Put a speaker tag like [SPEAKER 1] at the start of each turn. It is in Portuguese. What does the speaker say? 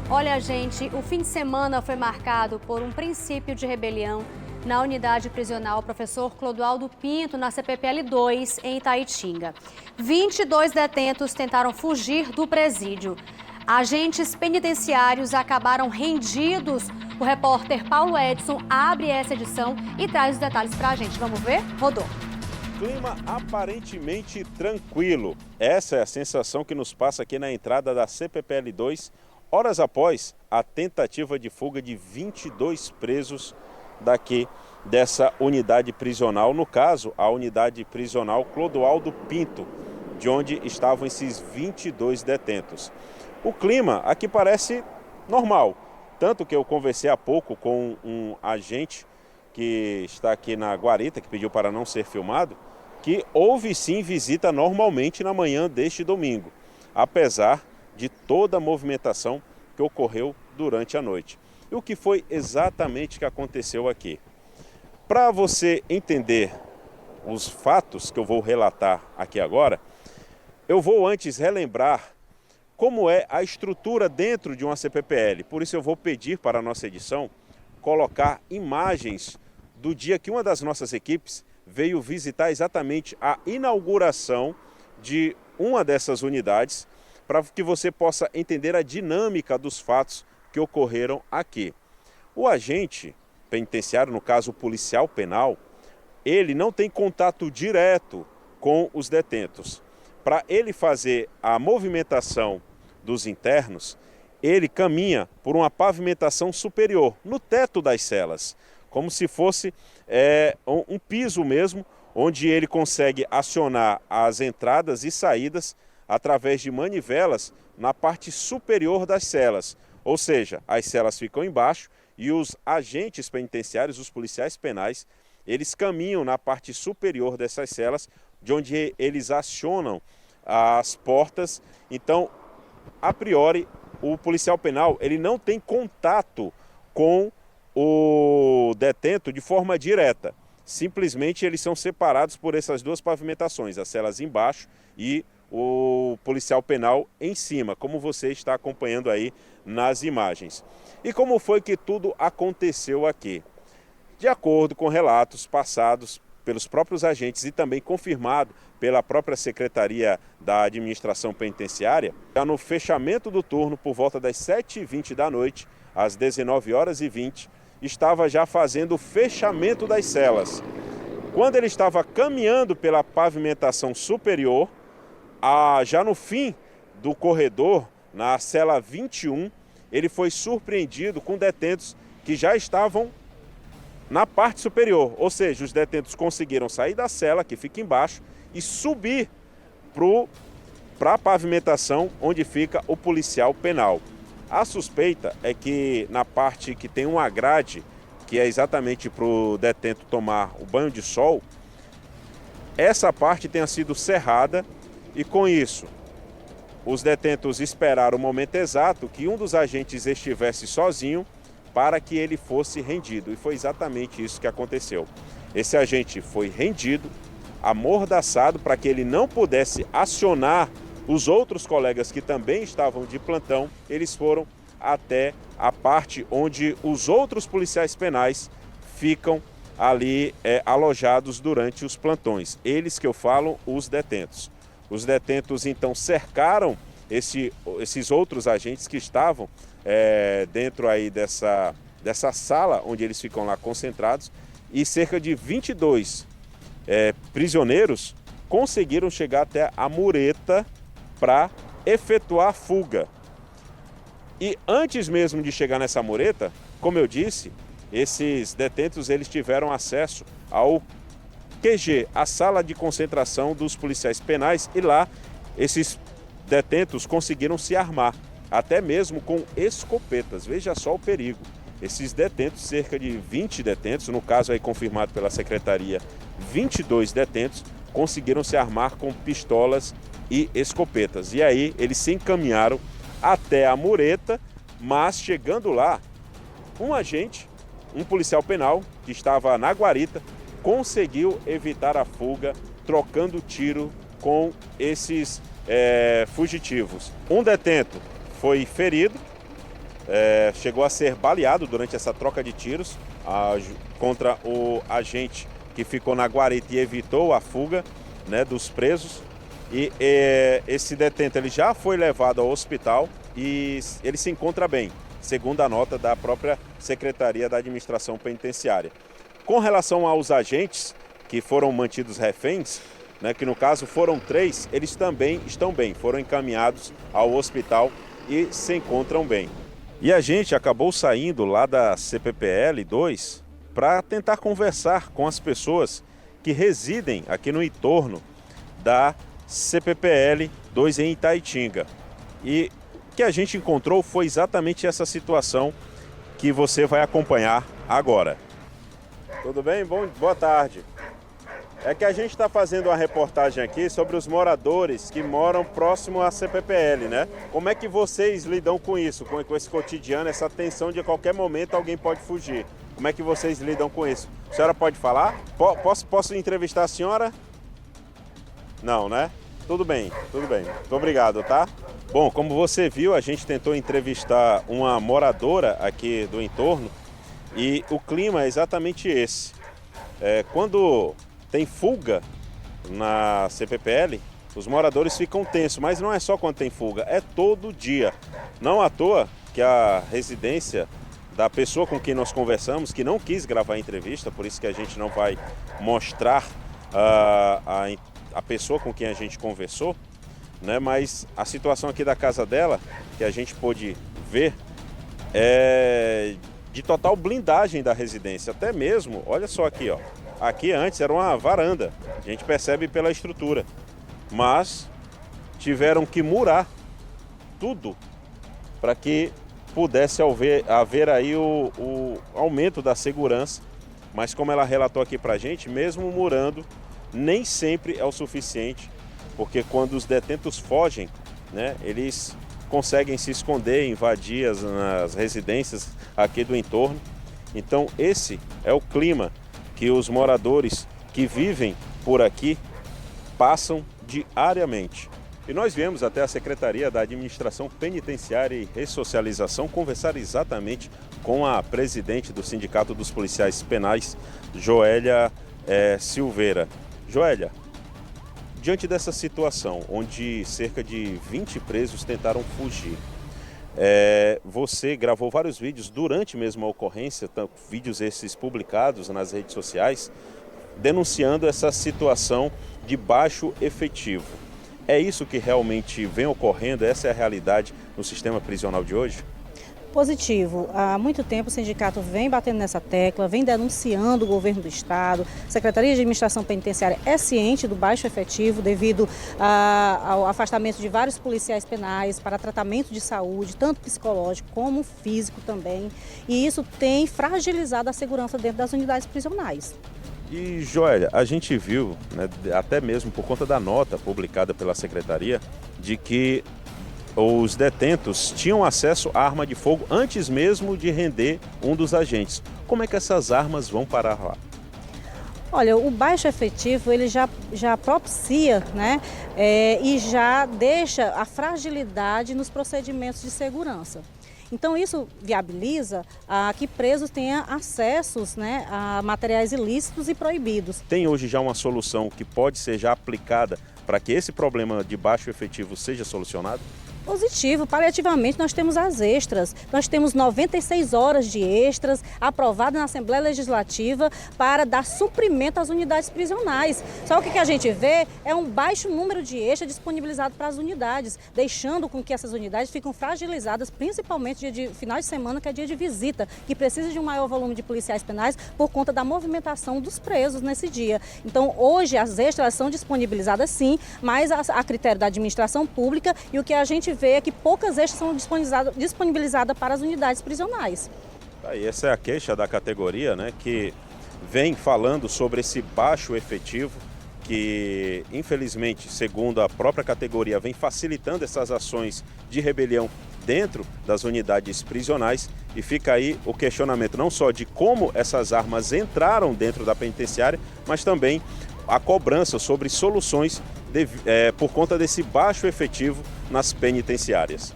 [SPEAKER 1] Olha, gente, o fim de semana foi marcado por um princípio de rebelião na unidade prisional Professor Clodoaldo Pinto, na CPPL-2, em Itaitinga. 22 detentos tentaram fugir do presídio. Agentes penitenciários acabaram rendidos. O repórter Paulo Edson abre essa edição e traz os detalhes para a gente. Vamos ver? Rodou.
[SPEAKER 2] Clima aparentemente tranquilo. Essa é a sensação que nos passa aqui na entrada da CPPL-2, horas após a tentativa de fuga de 22 presos daqui dessa unidade prisional, no caso, a unidade prisional Clodoaldo Pinto, de onde estavam esses 22 detentos. O clima aqui parece normal, tanto que eu conversei há pouco com um agente que está aqui na guarita, que pediu para não ser filmado, que houve sim visita normalmente na manhã deste domingo, apesar de toda a movimentação que ocorreu durante a noite. E o que foi exatamente que aconteceu aqui? Para você entender os fatos que eu vou relatar aqui agora, eu vou antes relembrar como é a estrutura dentro de uma CPPL. Por isso eu vou pedir para a nossa edição colocar imagens do dia que uma das nossas equipes veio visitar exatamente a inauguração de uma dessas unidades, para que você possa entender a dinâmica dos fatos que ocorreram aqui. O agente penitenciário, no caso o policial penal, ele não tem contato direto com os detentos. Para ele fazer a movimentação dos internos, ele caminha por uma pavimentação superior, no teto das celas, como se fosse um piso mesmo, onde ele consegue acionar as entradas e saídas através de manivelas na parte superior das celas. Ou seja, as celas ficam embaixo e os agentes penitenciários, os policiais penais, eles caminham na parte superior dessas celas, de onde eles acionam as portas. Então, a priori, o policial penal ele não tem contato com o detento de forma direta. Simplesmente eles são separados por essas duas pavimentações, as celas embaixo e o policial penal em cima, como você está acompanhando aí nas imagens. E como foi que tudo aconteceu aqui? De acordo com relatos passados pelos próprios agentes e também confirmado pela própria Secretaria da Administração Penitenciária, já no fechamento do turno, por volta das 7h20 da noite, às 19h20, estava já fazendo o fechamento das celas. Quando ele estava caminhando pela pavimentação superior, já no fim do corredor, na cela 21, ele foi surpreendido com detentos que já estavam na parte superior. Ou seja, os detentos conseguiram sair da cela, que fica embaixo, e subir para a pavimentação onde fica o policial penal. A suspeita é que na parte que tem uma grade, que é exatamente para o detento tomar o banho de sol, essa parte tenha sido cerrada e com isso os detentos esperaram o momento exato que um dos agentes estivesse sozinho para que ele fosse rendido. E foi exatamente isso que aconteceu. Esse agente foi rendido, amordaçado para que ele não pudesse acionar os outros colegas que também estavam de plantão. Eles foram até a parte onde os outros policiais penais ficam ali alojados durante os plantões. Eles que eu falo, os detentos. Os detentos então cercaram esses outros agentes que estavam dentro aí dessa sala onde eles ficam lá concentrados, e cerca de 22 prisioneiros conseguiram chegar até a mureta para efetuar a fuga. E antes mesmo de chegar nessa mureta, como eu disse, esses detentos eles tiveram acesso ao QG, a sala de concentração dos policiais penais, e lá esses detentos conseguiram se armar, até mesmo com escopetas. Veja só o perigo. Esses detentos, cerca de 20 detentos, no caso aí confirmado pela Secretaria, 22 detentos, conseguiram se armar com pistolas e escopetas. E aí eles se encaminharam até a mureta, mas chegando lá, um agente, um policial penal que estava na guarita, conseguiu evitar a fuga, trocando tiro com esses fugitivos. Um detento foi ferido chegou a ser baleado durante essa troca de tiros contra o agente que ficou na guarita e evitou a fuga, né, dos presos. E esse detento ele já foi levado ao hospital e ele se encontra bem, segundo a nota da própria Secretaria da Administração Penitenciária. Com relação aos agentes que foram mantidos reféns, né, que no caso foram 3, eles também estão bem, foram encaminhados ao hospital e se encontram bem. E a gente acabou saindo lá da CPPL 2 para tentar conversar com as pessoas que residem aqui no entorno da CPPL 2 em Itaitinga. E o que a gente encontrou foi exatamente essa situação que você vai acompanhar agora. Tudo bem? Boa tarde. É que a gente está fazendo uma reportagem aqui sobre os moradores que moram próximo à CPPL, né? Como é que vocês lidam com isso, com esse cotidiano, essa tensão de a qualquer momento alguém pode fugir? Como é que vocês lidam com isso? A senhora pode falar? Posso entrevistar a senhora? Não, né? Tudo bem, tudo bem. Muito obrigado, tá? Bom, como você viu, a gente tentou entrevistar uma moradora aqui do entorno e o clima é exatamente esse. Quando tem fuga na CPPL, os moradores ficam tensos, mas não é só quando tem fuga, é todo dia. Não à toa que a residência da pessoa com quem nós conversamos, que não quis gravar a entrevista, por isso que a gente não vai mostrar a pessoa com quem a gente conversou, né? Mas a situação aqui da casa dela, que a gente pôde ver, é de total blindagem da residência. Até mesmo, olha só aqui, ó. Aqui antes era uma varanda, a gente percebe pela estrutura, mas tiveram que murar tudo para que pudesse haver aí o aumento da segurança. Mas como ela relatou aqui para a gente, mesmo murando, nem sempre é o suficiente, porque quando os detentos fogem, né, eles conseguem se esconder, invadir as residências aqui do entorno. Então esse é o clima que os moradores que vivem por aqui passam diariamente. E nós viemos até a Secretaria da Administração Penitenciária e Ressocialização conversar exatamente com a presidente do Sindicato dos Policiais Penais, Joélia Silveira. Joélia, diante dessa situação, onde cerca de 20 presos tentaram fugir, você gravou vários vídeos durante mesmo a ocorrência, vídeos esses publicados nas redes sociais, denunciando essa situação de baixo efetivo. É isso que realmente vem ocorrendo? Essa é a realidade no sistema prisional de hoje?
[SPEAKER 3] Positivo. Há muito tempo o sindicato vem batendo nessa tecla, vem denunciando o governo do estado. A Secretaria de Administração Penitenciária é ciente do baixo efetivo devido ao afastamento de vários policiais penais para tratamento de saúde, tanto psicológico como físico também. E isso tem fragilizado a segurança dentro das unidades prisionais.
[SPEAKER 2] E, Joélia, a gente viu, né, até mesmo por conta da nota publicada pela Secretaria, de que os detentos tinham acesso à arma de fogo antes mesmo de render um dos agentes. Como é que essas armas vão parar lá?
[SPEAKER 3] Olha, o baixo efetivo ele já propicia, né, e já deixa a fragilidade nos procedimentos de segurança. Então isso viabiliza que presos tenham acessos, né, a materiais ilícitos e proibidos.
[SPEAKER 2] Tem hoje já uma solução que pode ser já aplicada para que esse problema de baixo efetivo seja solucionado?
[SPEAKER 3] Positivo, paliativamente nós temos as extras, nós temos 96 horas de extras aprovadas na Assembleia Legislativa para dar suprimento às unidades prisionais. Só que o que a gente vê é um baixo número de extras disponibilizado para as unidades, deixando com que essas unidades fiquem fragilizadas, principalmente dia de final de semana, que é dia de visita, que precisa de um maior volume de policiais penais por conta da movimentação dos presos nesse dia. Então hoje as extras são disponibilizadas sim, mas a critério da administração pública, e o que a gente vê é que poucas extras são disponibilizadas para as unidades prisionais.
[SPEAKER 2] E essa é a queixa da categoria, né, que vem falando sobre esse baixo efetivo, que infelizmente, segundo a própria categoria, vem facilitando essas ações de rebelião dentro das unidades prisionais. E fica aí o questionamento não só de como essas armas entraram dentro da penitenciária, mas também a cobrança sobre soluções por conta desse baixo efetivo nas penitenciárias.